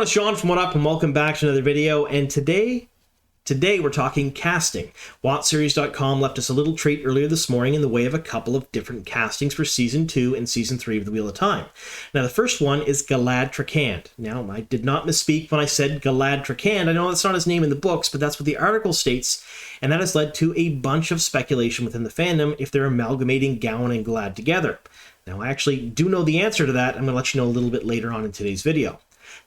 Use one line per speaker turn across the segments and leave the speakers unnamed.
everyone, it's Sean from What Up, and welcome back to another video. And today we're talking casting. WOTSERIES.com left us a little treat earlier this morning in the way of a couple of different castings for Season 2 and Season 3 of The Wheel of Time. Now, the first one is Galad Trakand. Now, I did not misspeak when I said Galad Trakand. I know that's not his name in the books, but that's what the article states, and that has led to a bunch of speculation within the fandom if they're amalgamating Gowan and Galad together. Now, I actually do know the answer to that. I'm going to let you know a little bit later on in today's video.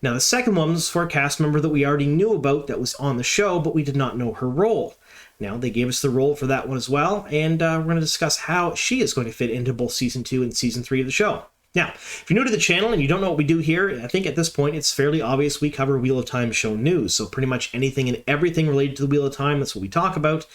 Now, the second one was for a cast member that we already knew about that was on the show, but we did not know her role. Now, they gave us the role for that one as well, and we're going to discuss how she is going to fit into both Season 2 and Season 3 of the show. Now, if you're new to the channel and you don't know what we do here, I think at this point it's fairly obvious we cover Wheel of Time show news, so pretty much anything and everything related to the Wheel of Time, that's what we talk about.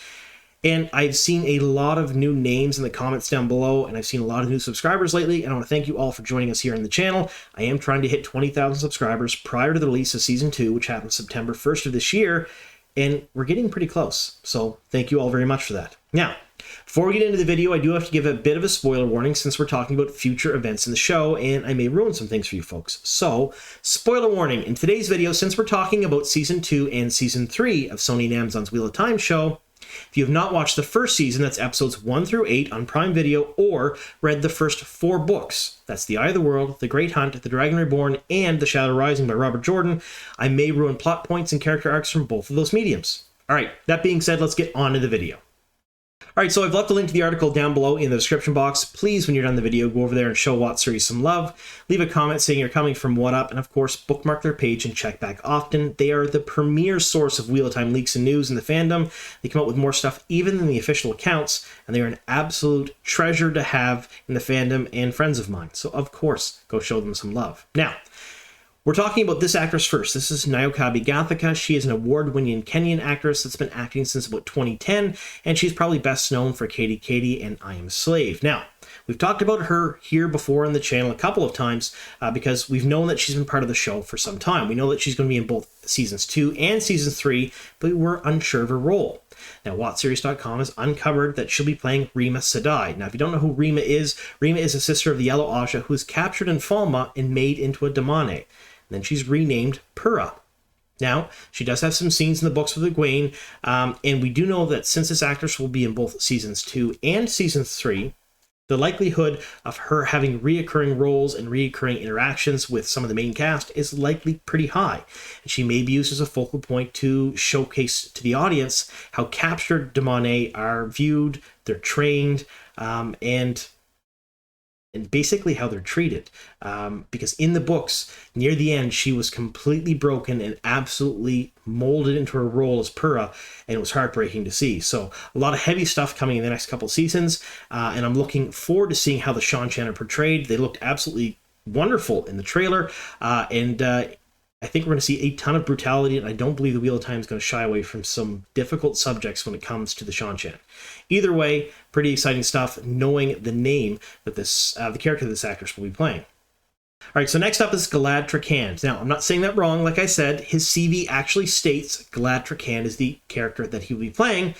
And I've seen a lot of new names in the comments down below, and I've seen a lot of new subscribers lately, and I want to thank you all for joining us here on the channel. I am trying to hit 20,000 subscribers prior to the release of Season 2, which happens September 1st of this year, and we're getting pretty close, so thank you all very much for that. Now, before we get into the video, I do have to give a bit of a spoiler warning since we're talking about future events in the show, and I may ruin some things for you folks. So, spoiler warning, in today's video, since we're talking about Season 2 and Season 3 of Sony and Amazon's Wheel of Time show, if you have not watched the first season, that's episodes 1 through 8 on Prime Video, or read the first 4 books, that's The Eye of the World, The Great Hunt, The Dragon Reborn, and The Shadow Rising by Robert Jordan, I may ruin plot points and character arcs from both of those mediums. Alright, that being said, let's get on to the video. Alright, so I've left a link to the article down below in the description box. Please, when you're done the video, go over there and show WOTSERIES some love. Leave a comment saying you're coming from What Up, and of course, bookmark their page and check back often. They are the premier source of Wheel of Time leaks and news in the fandom. They come up with more stuff even than the official accounts, and they are an absolute treasure to have in the fandom and friends of mine. So, of course, go show them some love. Now, we're talking about this actress first. This is Nyokabi Gethaiga. She is an award-winning Kenyan actress that's been acting since about 2010, and she's probably best known for Katie Katie and I Am a Slave. Now, we've talked about her here before on the channel a couple of times because we've known that she's been part of the show for some time. We know that she's going to be in both Seasons 2 and Season 3, but we were unsure of her role. Now, WOTSERIES.com has uncovered that she'll be playing Ryma Sedai. Now, if you don't know who Ryma is a sister of the Yellow Asha who was captured in Falma and made into a damane. Then she's renamed Pura. Now, she does have some scenes in the books with Egwene, and we do know that since this actress will be in both Seasons 2 and Season 3, the likelihood of her having reoccurring roles and reoccurring interactions with some of the main cast is likely pretty high. And she may be used as a focal point to showcase to the audience how captured damane are viewed, they're trained, and basically how they're treated. Because in the books, near the end, she was completely broken and absolutely molded into her role as Pura, and it was heartbreaking to see. So a lot of heavy stuff coming in the next couple seasons, and I'm looking forward to seeing how the Shan are portrayed. They looked absolutely wonderful in the trailer, and I think we're going to see a ton of brutality, and I don't believe the Wheel of Time is going to shy away from some difficult subjects when it comes to the Shan. Either way, pretty exciting stuff, knowing the name that the character this actress will be playing. Alright, so next up is Galad Trakand. Now, I'm not saying that wrong. Like I said, his CV actually states Galad Trakand is the character that he will be playing,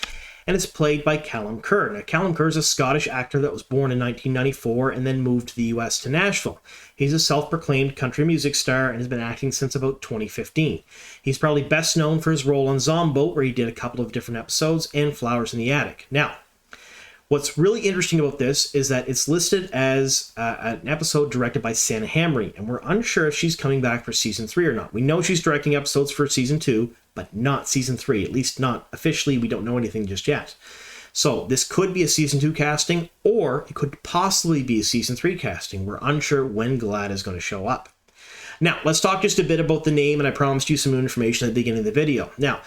and it's played by Callum Kerr. Now, Callum Kerr is a Scottish actor that was born in 1994 and then moved to the US to Nashville. He's a self-proclaimed country music star and has been acting since about 2015. He's probably best known for his role on Zomboat, where he did a couple of different episodes, and Flowers in the Attic. Now, what's really interesting about this is that it's listed as an episode directed by Sana Hamri, and we're unsure if she's coming back for Season 3 or not. We know she's directing episodes for Season 2, but not Season 3, at least not officially. We don't know anything just yet. So this could be a Season 2 casting, or it could possibly be a Season 3 casting. We're unsure when Galad is going to show up. Now, let's talk just a bit about the name, and I promised you some new information at the beginning of the video. Now,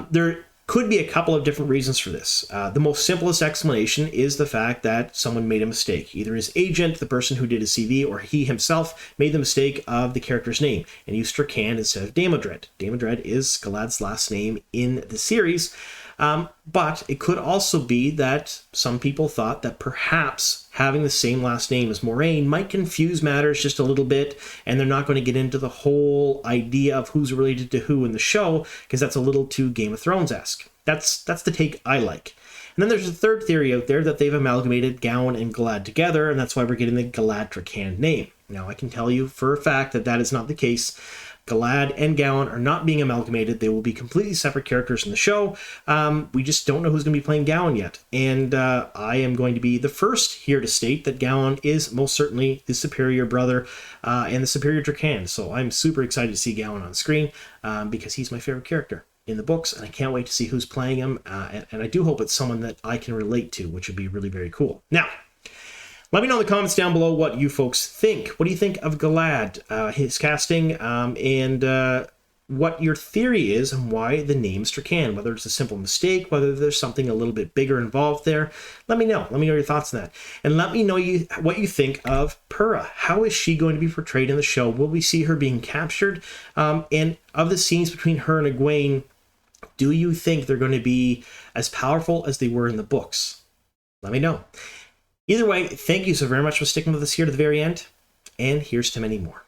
there could be a couple of different reasons for this. The most simplest explanation is the fact that someone made a mistake. Either his agent, the person who did his CV, or he himself made the mistake of the character's name and used Trakand instead of Damodred. Damodred is Galad's last name in the series, but it could also be that some people thought that perhaps having the same last name as Moraine might confuse matters just a little bit, and they're not going to get into the whole idea of who's related to who in the show, because that's a little too Game of Thrones-esque. That's the take I like. And then there's a third theory out there that they've amalgamated Gowan and Galad together, and that's why we're getting the Galad Trakand name. Now, I can tell you for a fact that that is not the case, Galad and Gowan are not being amalgamated. They will be completely separate characters in the show. We just don't know who's going to be playing Gowan yet. And I am going to be the first here to state that Gowan is most certainly the superior brother and the superior Trakand. So I'm super excited to see Gowan on screen because he's my favorite character in the books, and I can't wait to see who's playing him. And I do hope it's someone that I can relate to, which would be really, very cool. Now, let me know in the comments down below what you folks think. What do you think of Galad, his casting, and what your theory is and why the name's Trakand? Whether it's a simple mistake, whether there's something a little bit bigger involved there. Let me know. Let me know your thoughts on that. And let me know what you think of Pura. How is she going to be portrayed in the show? Will we see her being captured? And of the scenes between her and Egwene, do you think they're going to be as powerful as they were in the books? Let me know. Either way, thank you so very much for sticking with us here to the very end, and here's to many more.